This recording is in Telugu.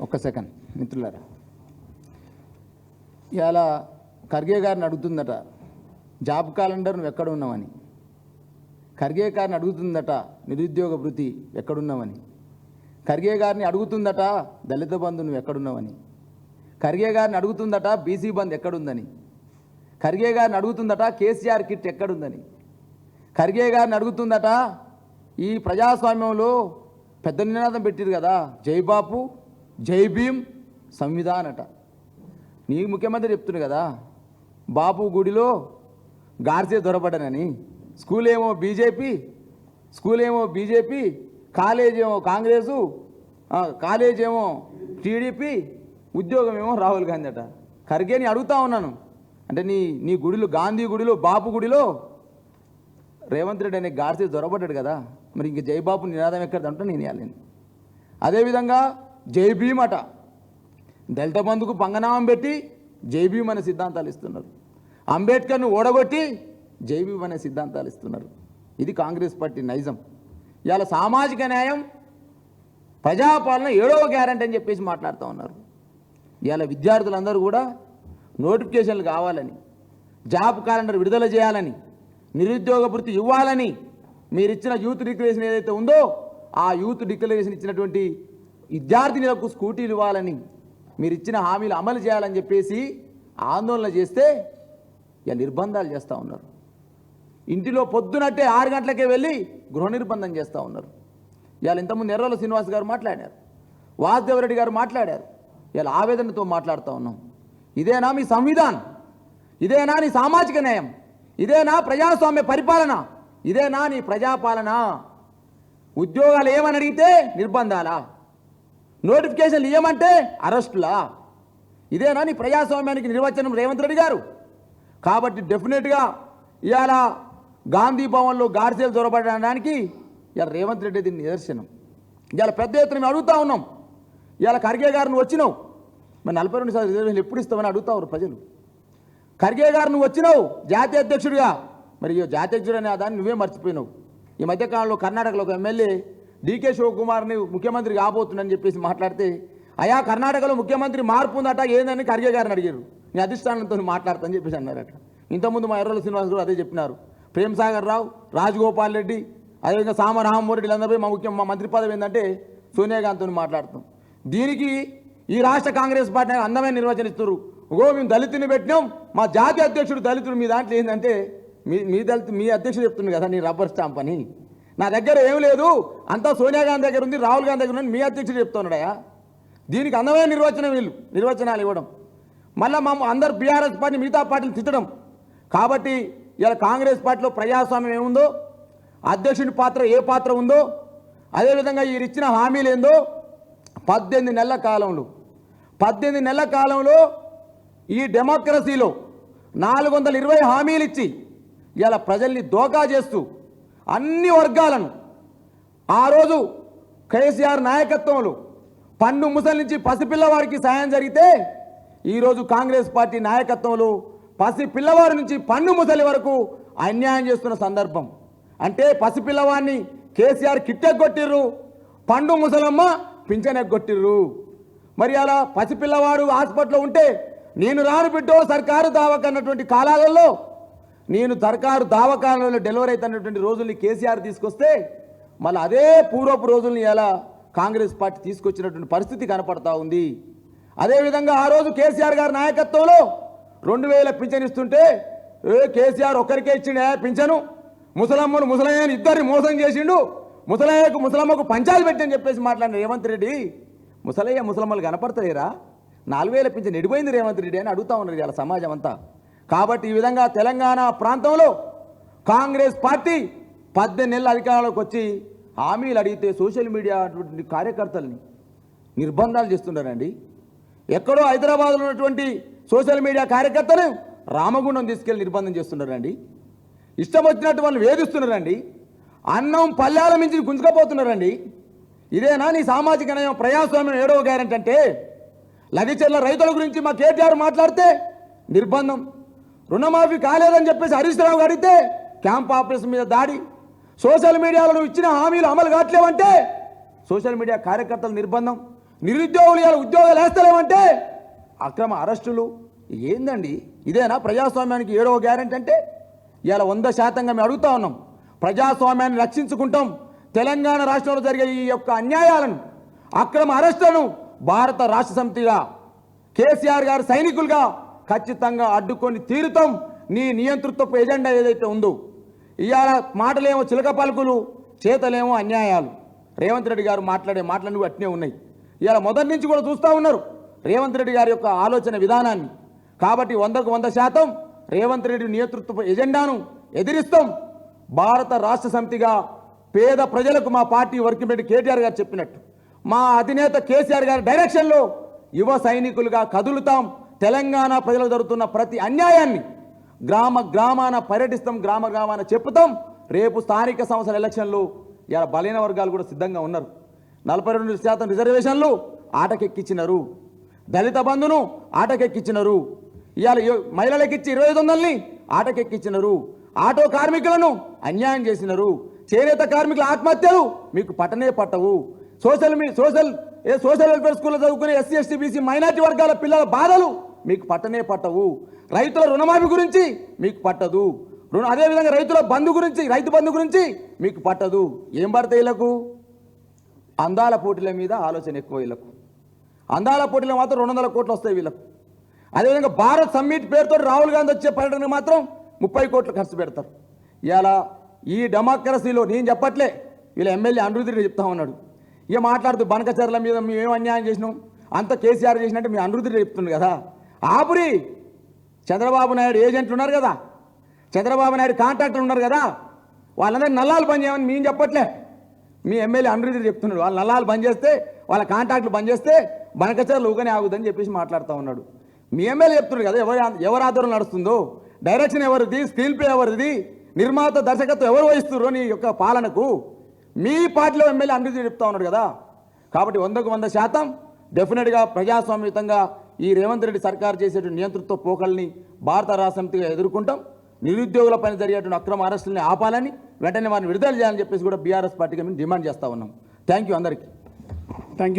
ఒక్క సెకండ్ మిత్రులారా, ఇలా ఖర్గే గారిని అడుగుతుందట జాబ్ క్యాలెండర్ నువ్వు ఎక్కడ ఉన్నావని. ఖర్గే గారిని అడుగుతుందట నిరుద్యోగ భృతి ఎక్కడున్నావని. ఖర్గే గారిని అడుగుతుందట దళిత బంధు నువ్వు ఎక్కడున్నావని. ఖర్గే గారిని అడుగుతుందట బీసీ బంద్ ఎక్కడుందని. ఖర్గే గారిని అడుగుతుందట కేసీఆర్ కిట్ ఎక్కడుందని. ఖర్గే గారిని అడుగుతుందట ఈ ప్రజాస్వామ్యంలో పెద్ద నినాదం పెట్టిరు కదా, జై బాపు జై భీమ్ సంవిధానట. నీ ముఖ్యమంత్రి చెప్తున్నారు కదా, బాపు గుడిలో గార్సే దొరబడనని. స్కూల్ ఏమో బీజేపీ, కాలేజ్ ఏమో కాంగ్రెసు, కాలేజ్ ఏమో టీడీపీ, ఉద్యోగం ఏమో రాహుల్ గాంధీ అట. ఖర్గేని అడుగుతా ఉన్నాను, అంటే నీ గుడిలో, గాంధీ గుడిలో, బాపు గుడిలో రేవంత్ రెడ్డి అనే గార్సే దొరబడ్డాడు కదా, మరి ఇంక జై బాపు నినాదం ఎక్కడంటే నేను ఇవ్వలేను. అదేవిధంగా జై భీమ్ అట, దళిత బంధుకు పంగనామం పెట్టి జై భీమ్ అనే సిద్ధాంతాలు ఇస్తున్నారు. అంబేద్కర్ను ఓడగొట్టి జై భీమ్ అనే సిద్ధాంతాలు ఇస్తున్నారు. ఇది కాంగ్రెస్ పార్టీ నైజం. ఇవాళ సామాజిక న్యాయం, ప్రజాపాలన 7వ గ్యారంటీ అని చెప్పేసి మాట్లాడుతూ ఉన్నారు. ఇవాళ విద్యార్థులందరూ కూడా నోటిఫికేషన్లు కావాలని, జాబ్ క్యాలెండర్ విడుదల చేయాలని, నిరుద్యోగ భృతి ఇవ్వాలని, మీరు ఇచ్చిన యూత్ డిక్లరేషన్ ఏదైతే ఉందో ఆ యూత్ డిక్లరేషన్ ఇచ్చినటువంటి విద్యార్థినులకు స్కూటీలు ఇవ్వాలని, మీరు ఇచ్చిన హామీలు అమలు చేయాలని చెప్పేసి ఆందోళన చేస్తే ఇక నిర్బంధాలు చేస్తూ ఉన్నారు. ఇంటిలో పొద్దునట్టే 6 గంటలకే వెళ్ళి గృహ నిర్బంధం చేస్తూ ఉన్నారు. ఇవాళ ఇంతకుముందు ఎర్రల శ్రీనివాస్ గారు మాట్లాడారు, వాసుదేవరెడ్డి గారు మాట్లాడారు. ఇవాళ ఆవేదనతో మాట్లాడుతూ ఉన్నాం. ఇదేనా మీ సంవిధానం? ఇదేనా నీ సామాజిక న్యాయం? ఇదేనా ప్రజాస్వామ్య పరిపాలన? ఇదేనా నీ ప్రజాపాలన? ఉద్యోగాలు ఏమని అడిగితే నిర్బంధాలా, నోటిఫికేషన్లు ఇవ్వమంటే అరెస్టులా? ఇదేనా నీ ప్రజాస్వామ్యానికి నిర్వచనం రేవంత్ రెడ్డి గారు? కాబట్టి డెఫినెట్గా ఇవాళ గాంధీ భవన్లో గార్సీలు దొరబడడానికి ఇవాళ రేవంత్ రెడ్డి దీన్ని నిదర్శనం. ఇవాళ పెద్ద ఎత్తున మేము అడుగుతా ఉన్నాం. ఇవాళ ఖర్గే గారు నువ్వు వచ్చినావు, మరి 42% రిజర్వేషన్లు ఎప్పుడు ఇస్తామని అడుగుతావు ప్రజలు. ఖర్గే గారు నువ్వు వచ్చినావు జాతీయ అధ్యక్షుడిగా, మరి జాతీయ అధ్యక్షుడు అనే దాన్ని నువ్వే మర్చిపోయినావు. ఈ మధ్యకాలంలో కర్ణాటకలో ఒక ఎమ్మెల్యే డీకే శివకుమార్ని ముఖ్యమంత్రి కాబోతుందని చెప్పేసి మాట్లాడితే, అయా కర్ణాటకలో ముఖ్యమంత్రి మార్పు ఉందట ఏందని ఖర్గే గారిని అడిగారు. నీ అధిష్టానంతో మాట్లాడతాని చెప్పేసి అన్నారట. ఇంతకుముందు మా ఎర్రల శ్రీనివాస్ గారు అదే చెప్పినారు. ప్రేమ్ సాగర్ రావు, రాజగోపాల్ రెడ్డి, అదేవిధంగా సామరామరెడ్డి వీళ్ళందరూ మా మంత్రి పదవి ఏంటంటే సోనియా గాంధీతో మాట్లాడుతాం. దీనికి ఈ రాష్ట్ర కాంగ్రెస్ పార్టీ అందమైన నిర్వచనిస్తారు. మేము దళితుని పెట్టినాం, మా జాతీయ అధ్యక్షుడు దళితుడు. మీ దాంట్లో ఏంటంటే మీ అధ్యక్షుడు చెప్తుంది కదా నీ రబ్బర్ స్టాంప్ అని. నా దగ్గర ఏం లేదు, అంతా సోనియా గాంధీ దగ్గర ఉంది, రాహుల్ గాంధీ దగ్గర ఉంది, మీ అధ్యక్షుడు చెప్తున్నాడయా. దీనికి అందమైన నిర్వచనాలు ఇవ్వడం, మళ్ళీ మా అందరు బీఆర్ఎస్ పార్టీ మిగతా పార్టీలు తిట్టడం. కాబట్టి ఇలా కాంగ్రెస్ పార్టీలో ప్రజాస్వామ్యం ఏముందో, అధ్యక్షుని పాత్ర ఏ పాత్ర ఉందో, అదేవిధంగా వీరు ఇచ్చిన హామీలు ఏందో 18 నెలల కాలంలో ఈ డెమోక్రసీలో 420 హామీలు ఇచ్చి ఇలా ప్రజల్ని దోకా చేస్తూ అన్ని వర్గాలను, ఆ రోజు కేసీఆర్ నాయకత్వంలో పండు ముసలి నుంచి పసిపిల్లవాడికి సాయం జరిగితే, ఈరోజు కాంగ్రెస్ పార్టీ నాయకత్వంలో పసిపిల్లవాడి నుంచి పండు ముసలి వరకు అన్యాయం చేస్తున్న సందర్భం. అంటే పసిపిల్లవాడిని కేసీఆర్ కిట్టెగ్గొట్టిర్రు, పండు ముసలమ్మ పింఛనెగ్గొట్టిర్రు. మరి అలా పసిపిల్లవాడు హాస్పిటల్లో ఉంటే నేను రాను బిడ్డో సర్కారు దావకన్నటువంటి కాలాలలో, నేను సర్కారు దావకాలలో డెలివరీ అవుతున్నటువంటి రోజుల్ని కేసీఆర్ తీసుకొస్తే, మళ్ళీ అదే పూర్వపు రోజుల్ని ఎలా కాంగ్రెస్ పార్టీ తీసుకొచ్చినటువంటి పరిస్థితి కనపడతా ఉంది. అదేవిధంగా ఆ రోజు కేసీఆర్ గారి నాయకత్వంలో 2000 పింఛన్ ఇస్తుంటే, కేసీఆర్ ఒక్కరికే ఇచ్చిండే పింఛను, ముసలమ్మని ఇద్దరిని మోసం చేసిండు, ముసలమ్మకు పంచాలు పెట్టని చెప్పేసి మాట్లాడిన రేవంత్ రెడ్డి, ముసలమ్మలు కనపడతాయిరా, 4000 పింఛన్ ఎడిపోయింది రేవంత్ రెడ్డి అని అడుగుతా ఉన్నారు ఇలా సమాజం అంతా. కాబట్టి ఈ విధంగా తెలంగాణ ప్రాంతంలో కాంగ్రెస్ పార్టీ 18 నెలల అధికారంలోకి వచ్చి హామీలు అడిగితే సోషల్ మీడియా అటువంటి కార్యకర్తల్ని నిర్బంధాలు చేస్తున్నారండి. ఎక్కడో హైదరాబాద్లో ఉన్నటువంటి సోషల్ మీడియా కార్యకర్తలు రామగుండం తీసుకెళ్లి నిర్బంధం చేస్తున్నారండి. ఇష్టం వచ్చినట్టు వాళ్ళు వేధిస్తున్నారండి. అన్నం పల్లెల మించి గుంజుకపోతున్నారండి. ఇదేనా నీ సామాజిక న్యాయం, ప్రజాస్వామ్యం 7వ గ్యారెంటీ అంటే? లగిచెర్ల రైతుల గురించి మా కేటీఆర్ మాట్లాడితే నిర్బంధం, రుణమాఫీ కాలేదని చెప్పేసి హరీష్ రావు అడిగితే క్యాంప్ ఆపరేషన్ మీద దాడి, సోషల్ మీడియాలో ఇచ్చిన హామీలు అమలు కావట్లేవంటే సోషల్ మీడియా కార్యకర్తల నిర్బంధం, నిరుద్యోగులు ఇవాళ ఉద్యోగాలు వేస్తలేమంటే అక్రమ అరెస్టులు. ఏందండి ఇదేనా ప్రజాస్వామ్యానికి 7వ గ్యారెంటీ అంటే? ఇవాళ 100% మేము అడుగుతా ఉన్నాం. ప్రజాస్వామ్యాన్ని రక్షించుకుంటాం. తెలంగాణ రాష్ట్రంలో జరిగే ఈ యొక్క అన్యాయాలను, అక్రమ అరెస్టులను భారత రాష్ట్ర సమితిగా కేసీఆర్ గారు సైనికులుగా ఖచ్చితంగా అడ్డుకొని తీరుతాం. నీ నియంతృత్వపు ఎజెండా ఏదైతే ఉందో, ఇవాళ మాటలేమో చిలక పలుకులు, చేతలేమో అన్యాయాలు. రేవంత్ రెడ్డి గారు మాట్లాడే మాటలన్నీ అట్నే ఉన్నాయి. ఇవాళ మొదటి నుంచి కూడా చూస్తూ ఉన్నారు రేవంత్ రెడ్డి గారి యొక్క ఆలోచన విధానాన్ని. కాబట్టి 100కు 100% రేవంత్ రెడ్డి నేతృత్వ ఎజెండాను ఎదిరిస్తాం. భారత రాష్ట్ర సమితిగా పేద ప్రజలకు మా పార్టీ వర్కింగ్ ప్రెసిడెంట్ కేటీఆర్ గారు చెప్పినట్టు, మా అధినేత కేసీఆర్ గారి డైరెక్షన్లో యువ సైనికులుగా కదులుతాం. తెలంగాణ ప్రజలకు జరుగుతున్న ప్రతి అన్యాయాన్ని గ్రామ గ్రామాన పర్యటిస్తాం, గ్రామ గ్రామాన చెప్పుతాం. రేపు స్థానిక సంస్థల ఎలక్షన్లు ఇలా బలైన వర్గాలు కూడా సిద్ధంగా ఉన్నారు. 42% రిజర్వేషన్లు ఆటకెక్కించినారు. దళిత బంధును ఆటకెక్కించినారు. ఇవాళ మహిళలకు ఇచ్చి 2500ని ఆటకెక్కించినారు. ఆటో కార్మికులను అన్యాయం చేసినారు. చేనేత కార్మికుల ఆత్మహత్యలు మీకు పట్టనే పట్టవు. సోషల్ వెల్ఫేర్ స్కూల్లో చదువుకునే ఎస్సీ ఎస్టీ బీసీ మైనార్టీ వర్గాల పిల్లల బాధలు మీకు పట్టనే పట్టవు. రైతుల రుణమాఫీ గురించి మీకు పట్టదు. అదేవిధంగా రైతు బంధు గురించి మీకు పట్టదు. ఏం పడతాయి వీళ్ళకు? అందాల పోటీల మీద ఆలోచన ఎక్కువ వీళ్ళకు. అందాల పోటీలో మాత్రం 200 కోట్లు వస్తాయి వీళ్ళకు. అదేవిధంగా భారత్ సమ్మిట్ పేరుతో రాహుల్ గాంధీ వచ్చే పర్యటనకు మాత్రం 30 కోట్లు ఖర్చు పెడతారు. ఇలా ఈ డెమోక్రసీలో నేను చెప్పట్లే, వీళ్ళ ఎమ్మెల్యే అనిరుద్ధి చెప్తా ఉన్నాడు. ఇక మాట్లాడుతూ బనకచర్ల మీద మేమేం అన్యాయం చేసినాం, అంత కేసీఆర్ చేసినట్టు మీ అనిరుద్ధి చెప్తుంది కదా. ఆపురి చంద్రబాబు నాయుడు ఏజెంట్లు ఉన్నారు కదా, చంద్రబాబు నాయుడు కాంట్రాక్టర్ ఉన్నారు కదా, వాళ్ళందరినీ నల్లాలు బంద్ చేయమని మేము చెప్పట్లే, మీ ఎమ్మెల్యే అనిరుద్ధి చెప్తున్నాడు. వాళ్ళు నల్లాలు బంద్ చేస్తే, వాళ్ళ కాంట్రాక్టులు బంద్ చేస్తే బనకచర్లు ఊగనే ఆగుదని చెప్పేసి మాట్లాడుతూ ఉన్నాడు. మీ ఎమ్మెల్యే చెప్తున్నాడు కదా ఎవరి ఆధ్వర్యం నడుస్తుందో, డైరెక్షన్ ఎవరిది, స్క్రీన్ ప్లే ఎవరిది, నిర్మాత దర్శకత్వం ఎవరు వహిస్తుర్రో నీ యొక్క పాలనకు. మీ పార్టీలో ఎమ్మెల్యే అనిరుద్ధి చెప్తా ఉన్నాడు కదా. కాబట్టి 100కు 100% డెఫినెట్గా ప్రజాస్వామ్యయుతంగా ఈ రేవంత్ రెడ్డి సర్కారు చేసేటువంటి నియంతృత్వ పోకల్ని భారత రాష్ట్ర సమితిగా ఎదుర్కొంటాం. నిరుద్యోగుల పైన జరిగేటువంటి అక్రమ అరెస్టుల్ని ఆపాలని, వెంటనే వారిని విడుదల చేయాలని చెప్పేసి కూడా బీఆర్ఎస్ పార్టీగా మేము డిమాండ్ చేస్తూ ఉన్నాం. థ్యాంక్ యూ అందరికీ. Thank you.